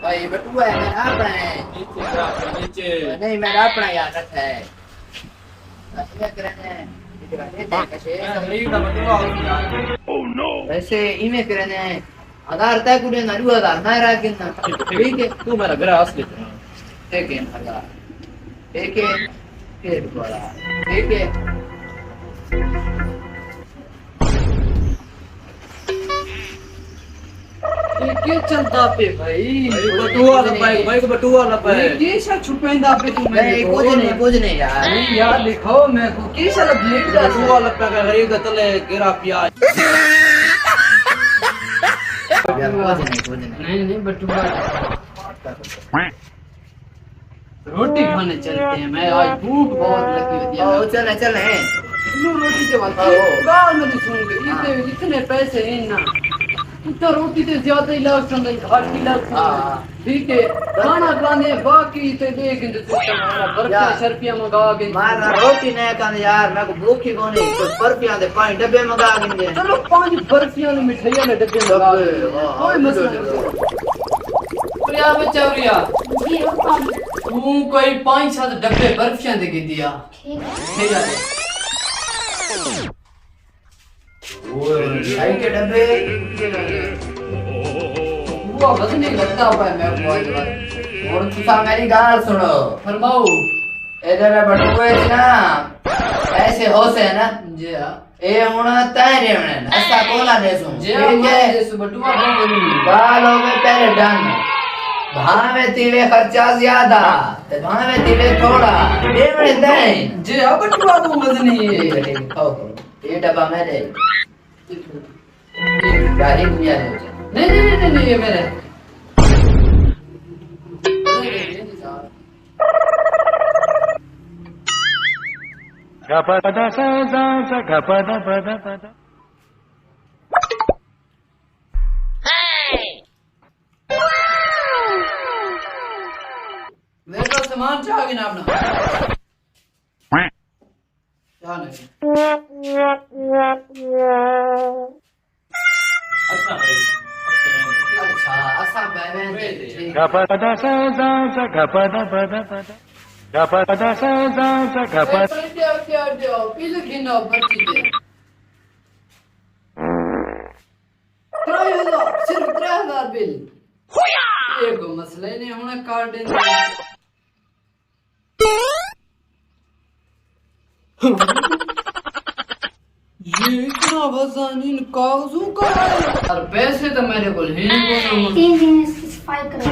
भाई बटुआ है मेरा अपना है नीचे नहीं मेरा अपना यार रखा है ये करने वैसे इमे करने आधार तय कुड़े ना 2000 ना राखिना ठीक है तू मेरा घर असली ठीक है हजार ठीक है फिर बड़ा ठीक है ये चलता पे भाई बटुआ लपा भाई को बटुआ लपा है ये सब छुपेंदा पे तू मैं कुछ नहीं यार नहीं यार लिखो मैं को की सब ब्लेड का बटुआ लपा का गरीब तले गिरा प्याज नहीं बटुआ रोटी खाने चलते हैं मैं आज भूख बहुत लगी है चले रोटी के बाद गाल में सुन के इतने पैसे हैं ना तो रोटी तो ज्यादा ही लग सकता है घाट की लग ठीक है खाना खाने बाकी तो देख हमारा बर्फिया शर्फिया मंगा के मारना रोटी नहीं खाने यार मैं को भूख ही कोनी तो बर्फिया दे 5 डब्बे मंगा देंगे चलो 5 बर्फिया ने मिठाइयां ने डब्बे मंगा कोई मसला नहीं प्रिया में चवरिया जी तू कोई 5-7 डब्बे बर्फिया दे के दिया ठीक है चाय के डब्बे वो बस नहीं लगता है मैं बहुत और तुसा मेरी गाल सुनो फरमाओ इधर बटुए ना ऐसे हो से ना जी हां ए हुन तारे ने ऐसा कोला दे सु जी हां बटुआ गाल हो गए पहले डंग भावे तीवे खर्चा ज्यादा ते भावे तीवे थोड़ा देवड़े दे जी हां बटुआ को मत नहीं है खाओ ये डब्बा मेरे गाड़ी दुनिया नहीं ये मेरे मेरे पास सामान चाहिए ना अपना क्या नहीं अच्छा भाई अच्छा ऐसा बैठे सिर्फ 3000 बिल एक मसला ही नहीं होना कार्ड ये इतना वजन इन कागजों का है और पैसे तो मेरे को ही नहीं 3 दिन इसकी सफाई करो